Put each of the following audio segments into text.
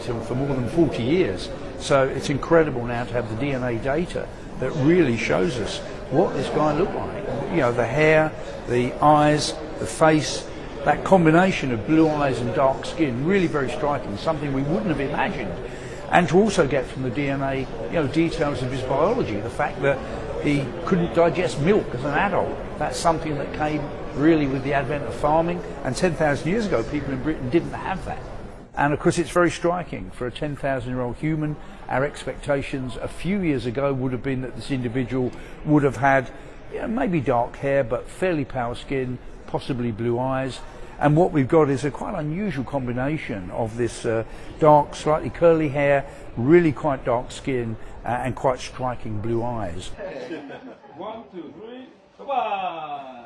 them for more than 40 years. So it's incredible now to have the DNA data that really shows us what this guy looked like. You know, the hair, the eyes, the face, that combination of blue eyes and dark skin, really very striking, something we wouldn't have imagined. And to also get from the DNA, you know, details of his biology, the fact that he couldn't digest milk as an adult. That's something that came really with the advent of farming, and 10,000 years ago people in Britain didn't have that. And of course it's very striking for a 10,000-year-old human. Our expectations a few years ago would have been that this individual would have had, you know, maybe dark hair but fairly pale skin, possibly blue eyes. And what we've got is a quite unusual combination of this dark, slightly curly hair, really quite dark skin, and quite striking blue eyes. 1, 2, 3, come on!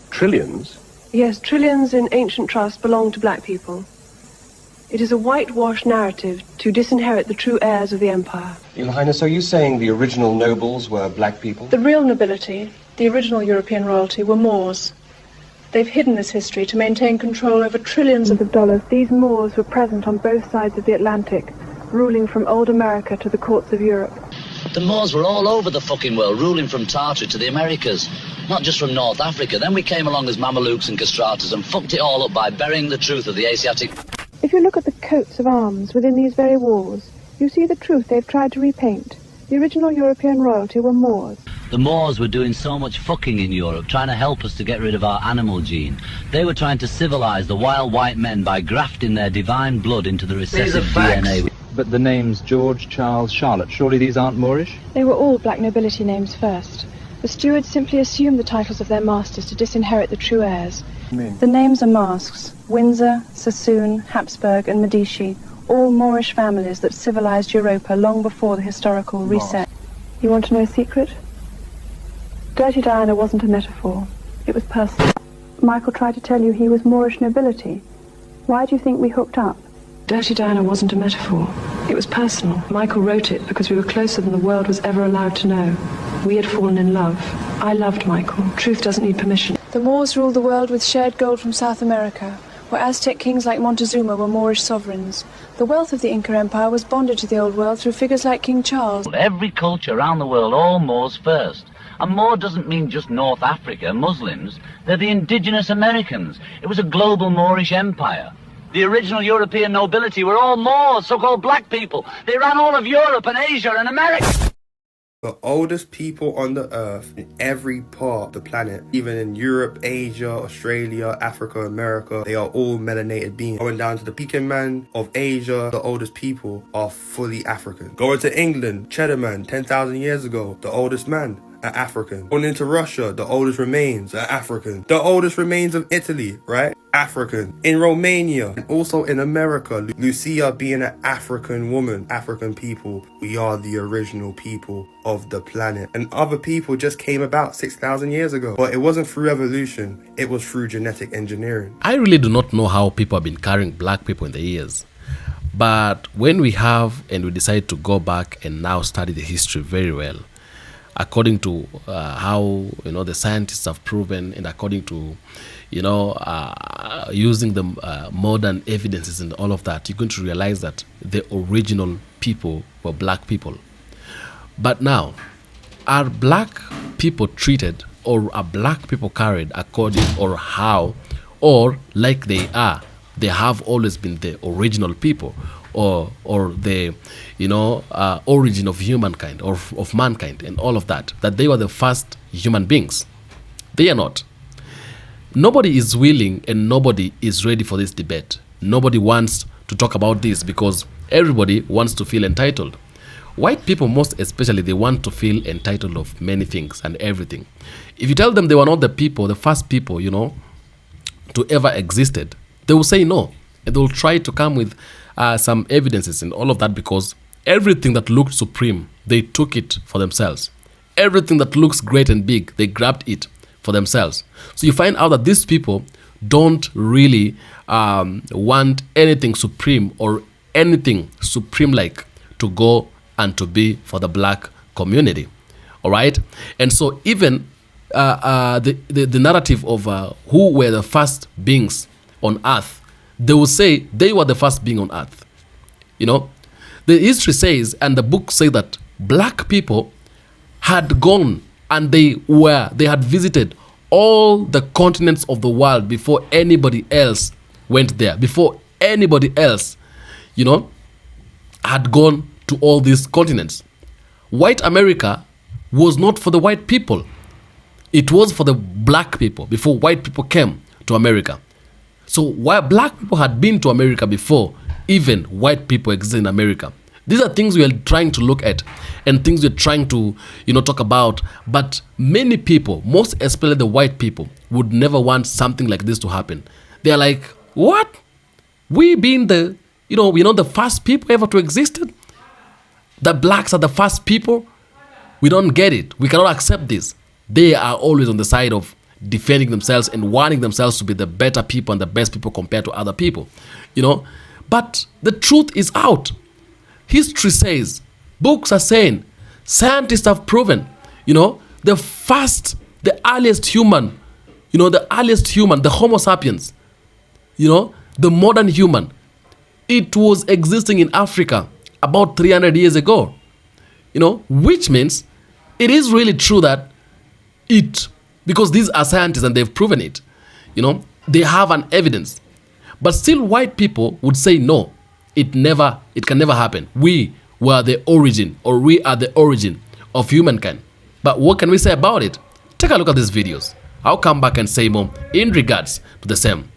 Trillions? Yes, trillions in ancient trust belong to black people. It is a whitewashed narrative to disinherit the true heirs of the empire. Your Highness, are you saying the original nobles were black people? The real nobility, the original European royalty, were Moors. They've hidden this history to maintain control over trillions of dollars. These Moors were present on both sides of the Atlantic, ruling from old America to the courts of Europe. The Moors were all over the fucking world, ruling from Tartary to the Americas, not just from North Africa. Then we came along as Mamelukes and Castrators and fucked it all up by burying the truth of the Asiatic... If you look at the coats of arms within these very walls, you see the truth they've tried to repaint. The original European royalty were Moors. The Moors were doing so much fucking in Europe, trying to help us to get rid of our animal gene. They were trying to civilize the wild white men by grafting their divine blood into the recessive DNA. But the names George, Charles, Charlotte, surely these aren't Moorish? They were all black nobility names first. The stewards simply assumed the titles of their masters to disinherit the true heirs. The names are masks: Windsor, Sassoon, Habsburg and Medici, all Moorish families that civilized Europa long before the historical reset. You want to know a secret? Dirty Diana wasn't a metaphor. It was personal. Michael tried to tell you he was Moorish nobility. Why do you think we hooked up? Dirty Diana wasn't a metaphor. It was personal. Michael wrote it because we were closer than the world was ever allowed to know. We had fallen in love. I loved Michael. Truth doesn't need permission. The Moors ruled the world with shared gold from South America, where Aztec kings like Montezuma were Moorish sovereigns. The wealth of the Inca Empire was bonded to the Old World through figures like King Charles. Every culture around the world, all Moors first. And Moor doesn't mean just North Africa, Muslims. They're the indigenous Americans. It was a global Moorish empire. The original European nobility were all Moors, so-called black people. They ran all of Europe and Asia and America. The oldest people on the earth in every part of the planet, even in Europe, Asia, Australia, Africa, America, they are all melanated beings. Going down to the Peking man of Asia, the oldest people are fully African. Going to England, Cheddar Man, 10,000 years ago, the oldest man are African. Going into Russia, the oldest remains are African. The oldest remains of Italy, right? African. In Romania, and also in America, Lucia being an African woman, African people, we are the original people of the planet. And other people just came about 6,000 years ago. But it wasn't through evolution, it was through genetic engineering. I really do not know how people have been carrying black people in the years. But when we have and we decide to go back and now study the history very well, according to how the scientists have proven, and according to using the modern evidences and all of that, you're going to realize that the original people were black people. But now, are black people treated, or are black people carried according, or how, or like they have always been the original people, or the origin of humankind, or of mankind, and all of that they were the first human beings? They are not. Nobody is willing and nobody is ready for this debate. Nobody wants to talk about this because everybody wants to feel entitled. White people, most especially, they want to feel entitled of many things and everything. If you tell them they were not the first people, to ever existed, they will say no. And they will try to come with some evidences and all of that, because everything that looked supreme, they took it for themselves. Everything that looks great and big, they grabbed it for themselves. So you find out that these people don't really want anything supreme or anything supreme-like to go and to be for the black community. All right? And so even the narrative of who were the first beings on earth, they will say they were the first being on earth. You know, the history says, and the book say that black people had gone and they had visited all the continents of the world before anybody else went there, before anybody else, you know, had gone to all these continents. White America was not for the white people. It was for the black people before white people came to America. So while black people had been to America before even white people existed in America. These are things we are trying to look at and things we're trying to, talk about. But many people, most especially the white people, would never want something like this to happen. They're like, what? We being the, we're not the first people ever to exist? The blacks are the first people? We don't get it. We cannot accept this. They are always on the side of defending themselves and wanting themselves to be the better people and the best people compared to other people, But the truth is out. History says, books are saying, scientists have proven, the earliest human, the Homo sapiens, the modern human, it was existing in Africa about 300 years ago, which means it is really true that because these are scientists and they've proven it, they have an evidence. But still white people would say, no, it can never happen. We were the origin, or we are the origin of humankind. But what can we say about it? Take a look at these videos. I'll come back and say more in regards to the same.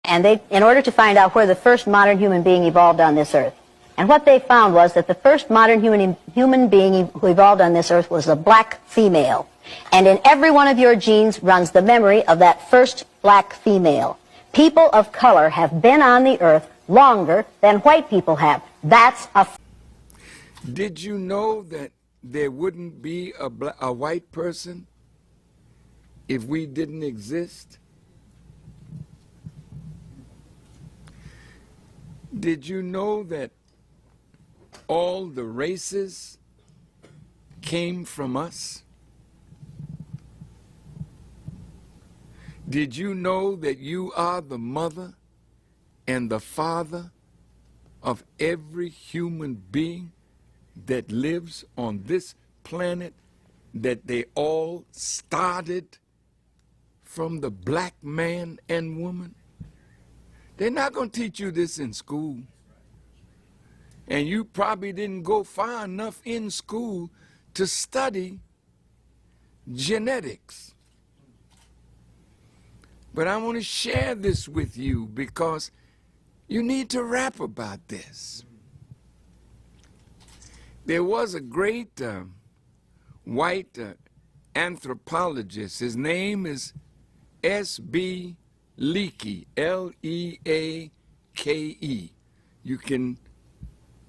And in order to find out where the first modern human being evolved on this earth. And what they found was that the first modern human being who evolved on this earth was a black female. And in every one of your genes runs the memory of that first black female. People of color have been on the earth longer than white people have. That's a... Did you know that there wouldn't be a white person if we didn't exist? Did you know that all the races came from us? Did you know that you are the mother and the father of every human being that lives on this planet, that they all started from the black man and woman? They're not going to teach you this in school. And you probably didn't go far enough in school to study genetics. But I want to share this with you because you need to rap about this. There was a great white anthropologist. His name is S.B. Leakey, L-E-A-K-E. You can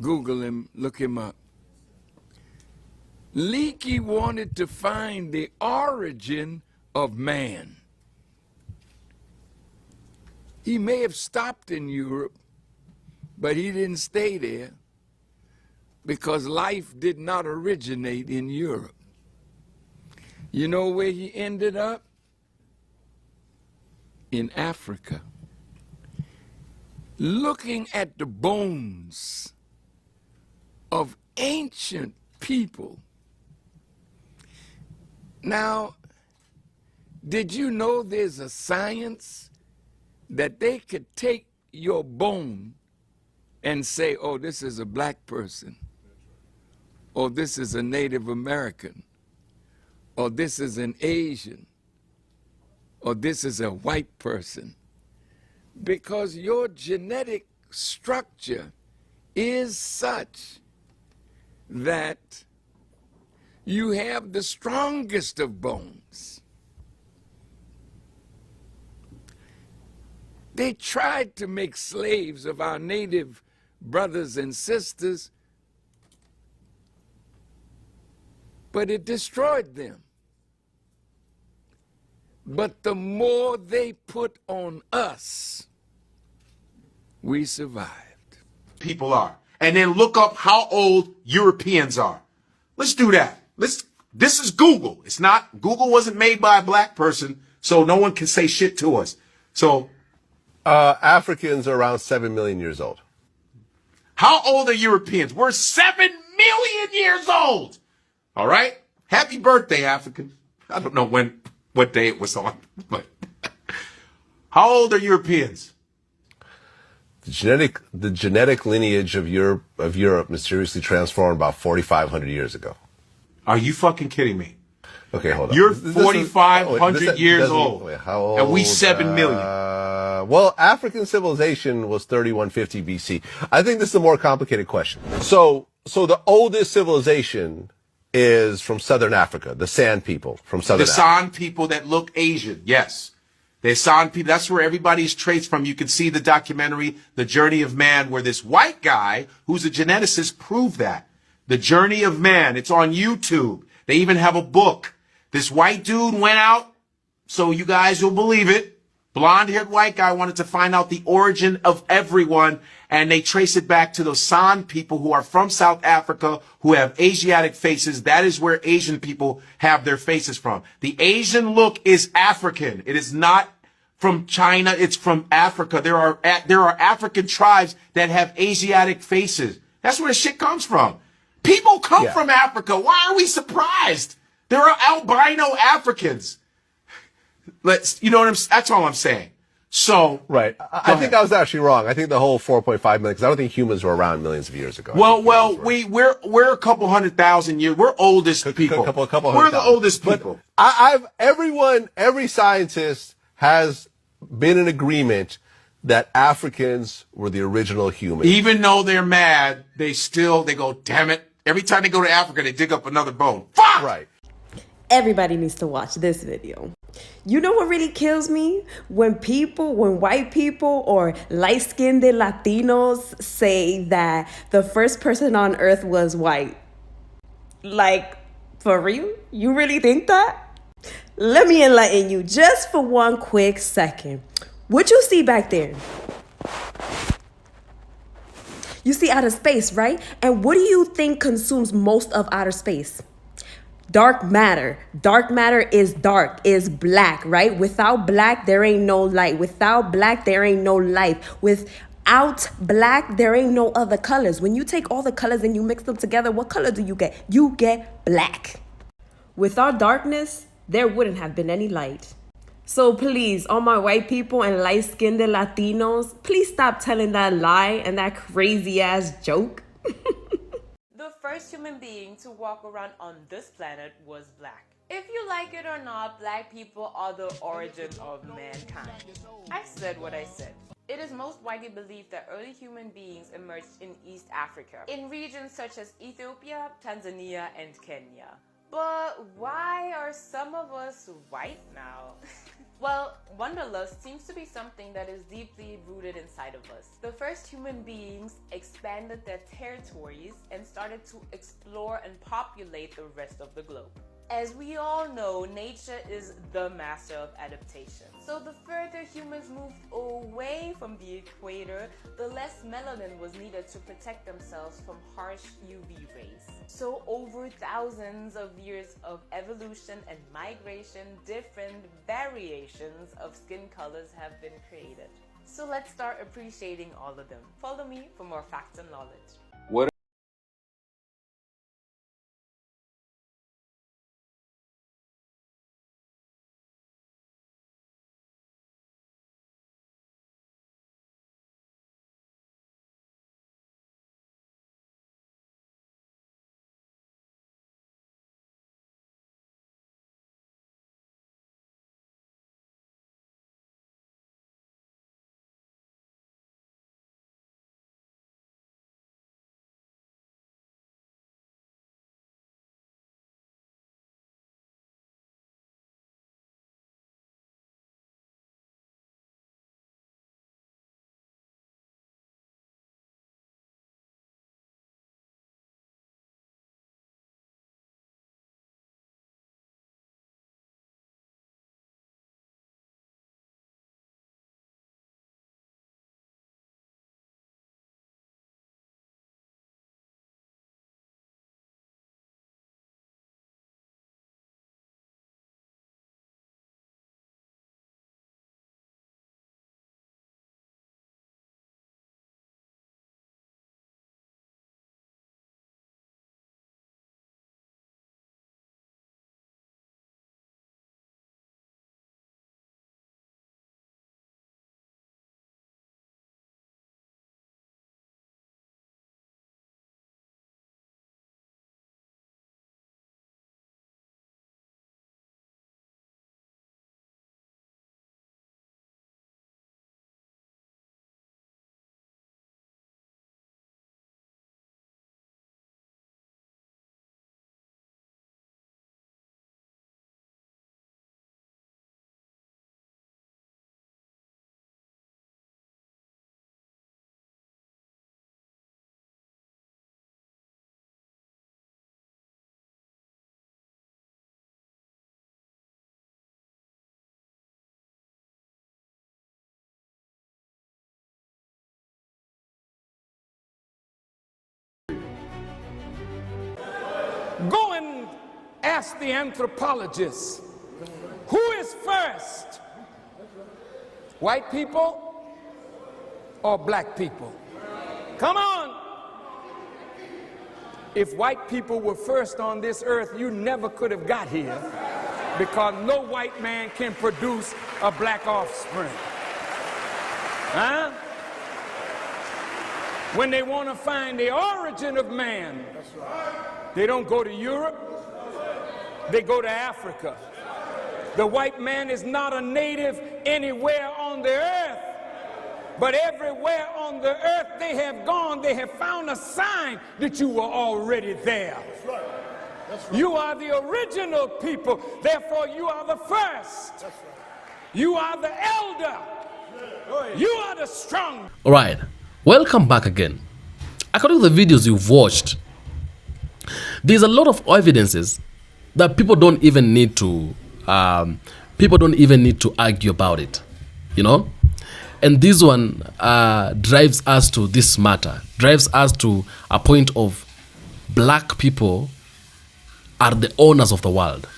Google him, look him up. Leakey wanted to find the origin of man. He may have stopped in Europe, but he didn't stay there because life did not originate in Europe. You know where he ended up? In Africa, looking at the bones of ancient people. Now, did you know there's a science that they could take your bone and say, oh, this is a black person, or this is a Native American, or this is an Asian, or this is a white person, because your genetic structure is such that you have the strongest of bones. They tried to make slaves of our native brothers and sisters, but it destroyed them. But the more they put on us, we survived. People are. And then look up how old Europeans are. Let's do that. Let's This is Google. It's not, Google wasn't made by a black person, so no one can say shit to us. So, Africans are around 7 million years old. how old are Europeans? We're 7 million years old. All right? Happy birthday, African. I don't know what day it was on, but how old are Europeans? The genetic lineage of Europe mysteriously transformed about 4,500 years ago. Are you fucking kidding me? Okay, hold on. You're 4,500 years old. Wait, how old? And we 7 million. Well, African civilization was 3150 BC. I think this is a more complicated question. So the oldest civilization is from Southern Africa, the San people from Southern Africa. The San people that look Asian, yes. The San people, that's where everybody's traced from. You can see the documentary, The Journey of Man, where this white guy, who's a geneticist, proved that. The Journey of Man, it's on YouTube. They even have a book. This white dude went out, so you guys will believe it. Blonde-haired white guy wanted to find out the origin of everyone, and they trace it back to those San people who are from South Africa, who have Asiatic faces. That is where Asian people have their faces from. The Asian look is African. It is not from China. It's from Africa. There are African tribes that have Asiatic faces. That's where the shit comes from. People come from Africa. Why are we surprised? There are albino Africans. You know what that's all I'm saying. So, right. I think I was actually wrong. I think the whole 4.5 million, because I don't think humans were around millions of years ago. Well, we're a couple 100,000 years. We're oldest people. We're the oldest people. Every scientist has been in agreement that Africans were the original humans. Even though they're mad, they go, damn it. Every time they go to Africa, they dig up another bone. Fuck! Right. Everybody needs to watch this video. You know what really kills me? When white people or light-skinned Latinos say that the first person on earth was white. Like, for real? You really think that? Let me enlighten you just for one quick second. What you see back there? You see outer space, right? And what do you think consumes most of outer space? Dark matter. Dark matter is dark, is black, right? Without black, there ain't no light. Without black, there ain't no life. Without black, there ain't no other colors. When you take all the colors and you mix them together, what color do you get? You get black. Without darkness, there wouldn't have been any light. So please, all my white people and light-skinned Latinos, please stop telling that lie and that crazy-ass joke. The first human being to walk around on this planet was black. If you like it or not, black people are the origin of mankind. I said what I said. It is most widely believed that early human beings emerged in East Africa, in regions such as Ethiopia, Tanzania, and Kenya. But why are some of us white now? Well, wanderlust seems to be something that is deeply rooted inside of us. The first human beings expanded their territories and started to explore and populate the rest of the globe. As we all know, nature is the master of adaptation. So the further humans moved away from the equator, the less melanin was needed to protect themselves from harsh UV rays. So over thousands of years of evolution and migration, different variations of skin colors have been created. So let's start appreciating all of them. Follow me for more facts and knowledge. ask the anthropologists, who is first? White people or black people? Come on. If white people were first on this earth, you never could have got here, because no white man can produce a black offspring. Huh? When they want to find the origin of man, they don't go to Europe, they go to Africa. The white man is not a native anywhere on the earth, but everywhere on the earth they have gone, they have found a sign that you were already there. That's right. That's right. You are the original people, therefore you are the first. That's right. You are the elder. You are the strong. All right, welcome back again. According to the videos you've watched, there's a lot of evidences that people don't even need to argue about it, you know. And this one drives us to this matter, drives us to a point of black people are the owners of the world,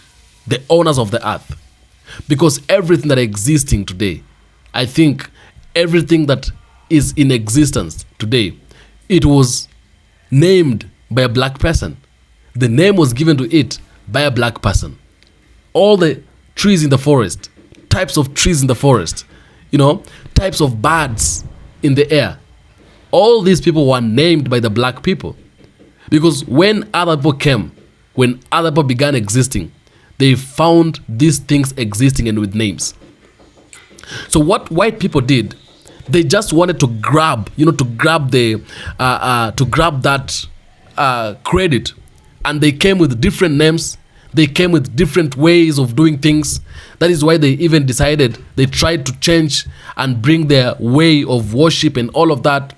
the owners of the earth. Because everything that is existing today, I think everything that is in existence today, it was named by a black person. The name was given to it by a black person. All the trees in the forest, types of trees in the forest, you know, types of birds in the air, all these people were named by the black people. Because when other people came, when other people began existing, they found these things existing and with names. So what white people did, they just wanted to grab, to grab that credit, and they came with different names. They came with different ways of doing things. That is why they even decided, they tried to change and bring their way of worship and all of that,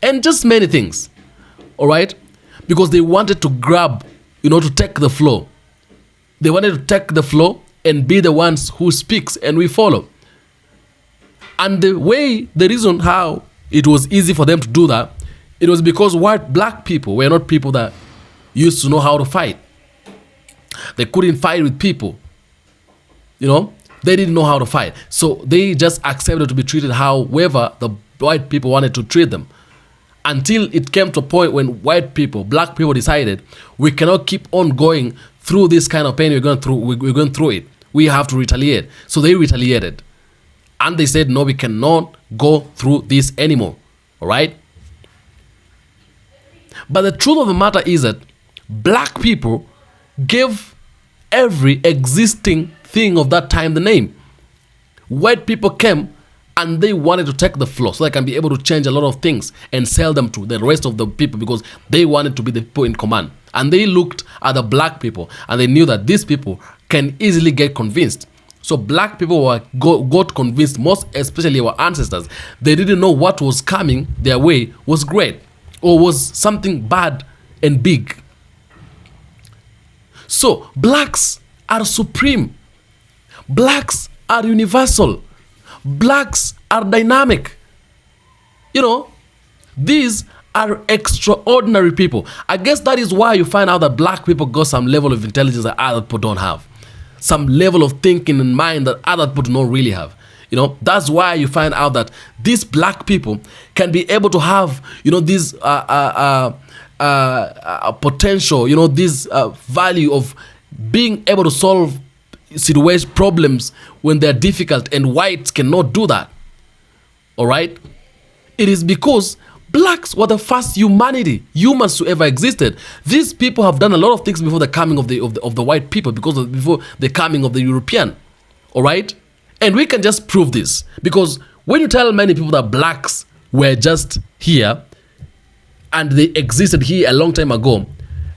and just many things. All right, because they wanted to grab, to take the flow. They wanted to take the flow and be the ones who speaks and we follow. And the reason how it was easy for them to do that, it was because black people were not people that used to know how to fight. They couldn't fight with people. They didn't know how to fight. So they just accepted to be treated however the white people wanted to treat them. Until it came to a point when black people decided, we cannot keep on going through this kind of pain we're going through it. We have to retaliate. So they retaliated. And they said, no, we cannot go through this anymore. All right? But the truth of the matter is that black people gave every existing thing of that time the name. White people came and they wanted to take the floor so they can be able to change a lot of things and sell them to the rest of the people because they wanted to be the people in command. And they looked at the black people and they knew that these people can easily get convinced. So black people got convinced, most especially our ancestors. They didn't know what was coming their way was great or was something bad and big. So blacks are supreme. Blacks are universal. Blacks are dynamic. These are extraordinary people. I guess that is why you find out that black people got some level of intelligence that other people don't have. Some level of thinking and mind that other people do not really have. That's why you find out that these black people can be able to have, this potential, this value of being able to solve situation problems when they're difficult, and whites cannot do that. All right? It is because blacks were the first humans to ever existed. These people have done a lot of things before the coming of the white people, before the coming of the European. All right? And we can just prove this because when you tell many people that blacks were just here and they existed here a long time ago,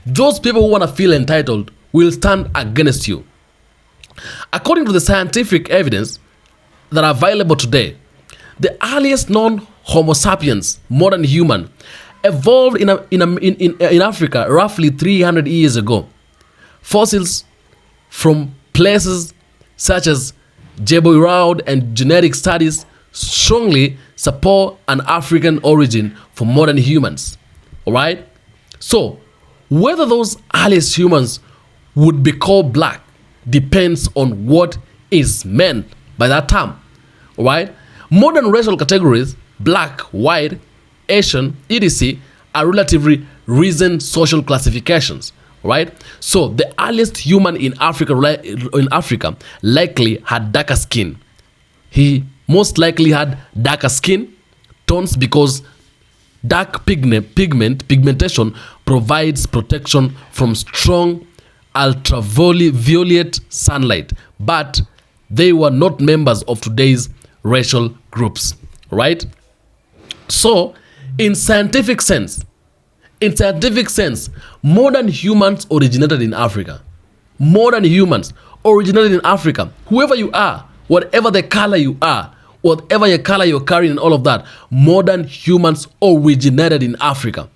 those people who want to feel entitled will stand against you. According to the scientific evidence that are available today, the earliest known Homo sapiens, modern human, evolved in Africa roughly 300 years ago. Fossils from places such as Jebel Irhoud and genetic studies strongly support an African origin for modern humans. All right? So, whether those earliest humans would be called black depends on what is meant by that term. All right? Modern racial categories, black, white, Asian, etc., are relatively recent social classifications. Right? So the earliest human in Africa likely had darker skin. He most likely had darker skin tones because dark pigmentation provides protection from strong ultraviolet sunlight, but they were not members of today's racial groups. Right? So in scientific sense, modern humans originated in Africa. Modern humans originated in Africa. Whoever you are, whatever the color you are, whatever your color you're carrying and all of that, modern humans originated in Africa.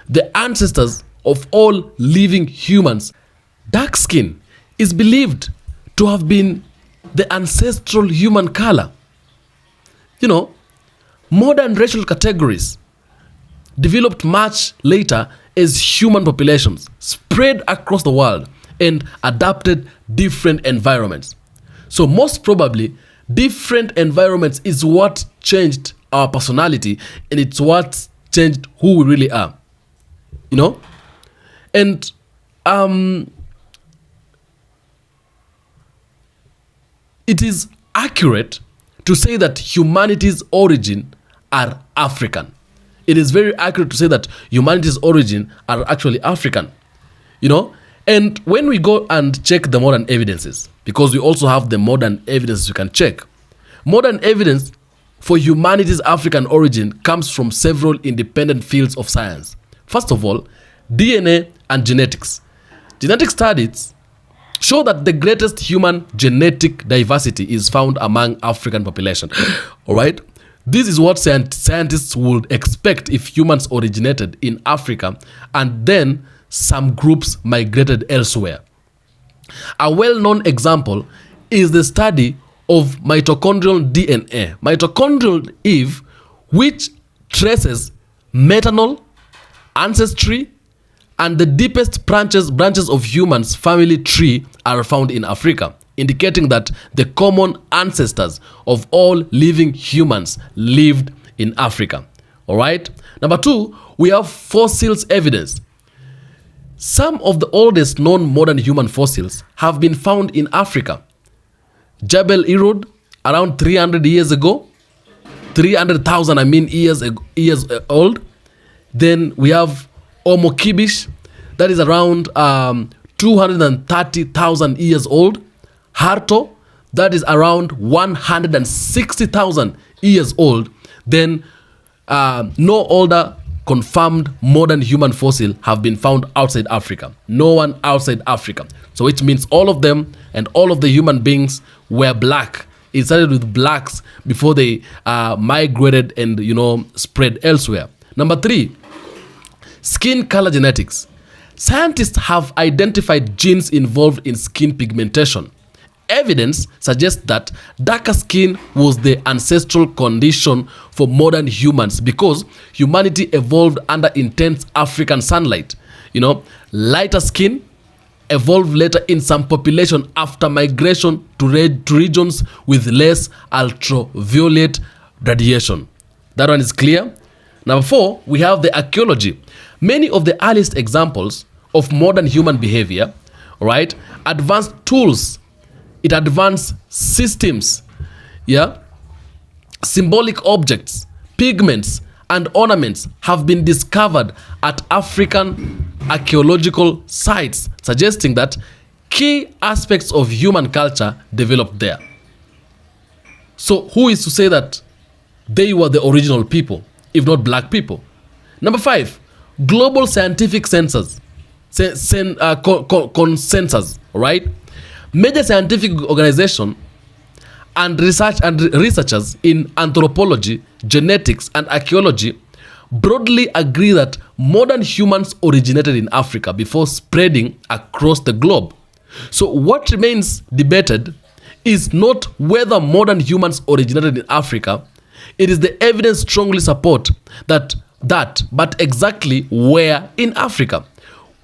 The ancestors of all living humans, dark skin is believed to have been the ancestral human color. You know, modern racial categories developed much later as human populations spread across the world and adapted different environments. So most probably, different environments is what changed our personality, and it's what changed who we really are. You know? And it is accurate to say that humanity's origin are African. It is very accurate to say that humanity's origin are actually African, you know. And when we go and check the modern evidences, because we also have the modern evidence you can check, modern evidence for humanity's African origin comes from several independent fields of science. First of all, DNA and genetics. Genetic studies show that the greatest human genetic diversity is found among African population. All right? This is what scientists would expect if humans originated in Africa and then some groups migrated elsewhere. A well-known example is the study of mitochondrial DNA, mitochondrial Eve, which traces maternal ancestry, and the deepest branches of humans' family tree are found in Africa, indicating that the common ancestors of all living humans lived in Africa. All right. Number two, we have fossils evidence. Some of the oldest known modern human fossils have been found in Africa. Jebel Irhoud, around 300 years ago, 300,000 years old. Then we have Homo kibish, that is around 230,000 years old. Harto, that is around 160,000 years old. Then no older confirmed modern human fossil have been found outside Africa. No one outside Africa. So which means all of them and all of the human beings were black. It started with blacks before they migrated and, you know, spread elsewhere. Number three, skin color genetics. Scientists have identified genes involved in skin pigmentation. Evidence suggests that darker skin was the ancestral condition for modern humans because humanity evolved under intense African sunlight. You know, lighter skin evolved later in some population after migration to regions with less ultraviolet radiation. That one is clear. Number four, we have the archaeology. Many of the earliest examples of modern human behavior, right, advanced tools, it advanced systems, yeah, symbolic objects, pigments, and ornaments have been discovered at African archaeological sites, suggesting that key aspects of human culture developed there. So who is to say that they were the original people, if not black people? Number five, global scientific consensus, right? Major scientific organizations and researchers in anthropology, genetics, and archaeology broadly agree that modern humans originated in Africa before spreading across the globe. So what remains debated is not whether modern humans originated in Africa. It is the evidence strongly support that, but exactly where in Africa.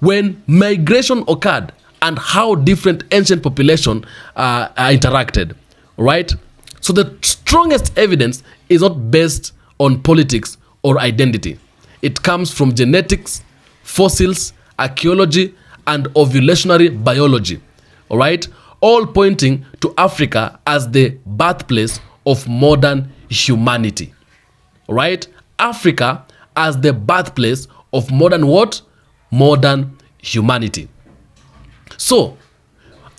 when migration occurred and how different ancient population interacted, right? So the strongest evidence is not based on politics or identity. It comes from genetics, fossils, archaeology, and ovulationary biology, all right? All pointing to Africa as the birthplace of modern humanity, all right? Africa as the birthplace of modern what? Modern humanity. So,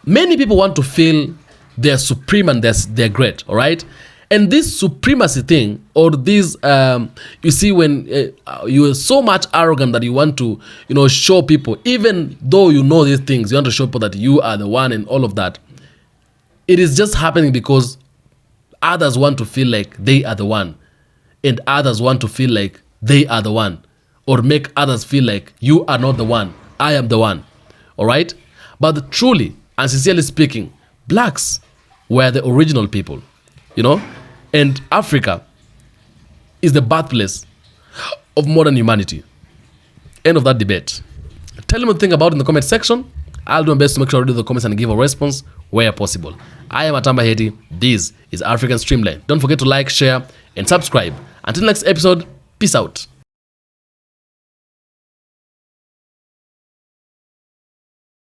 many people want to feel they're supreme and they're great, all right? And this supremacy thing, or this, you see, when you are so much arrogant that you want to, show people, even though you know these things, you want to show people that you are the one and all of that. It is just happening because others want to feel like they are the one, and others want to feel like they are the one, or make others feel like you are not the one, I am the one, all right? But truly and sincerely speaking, blacks were the original people, and Africa is the birthplace of modern humanity. End of that debate. Tell me what you think about it in the comment section. I'll do my best to make sure I read the comments and give a response where possible. I am Atamba Hedi. This is African Streamline. Don't forget to like, share, and subscribe. Until next episode, peace out.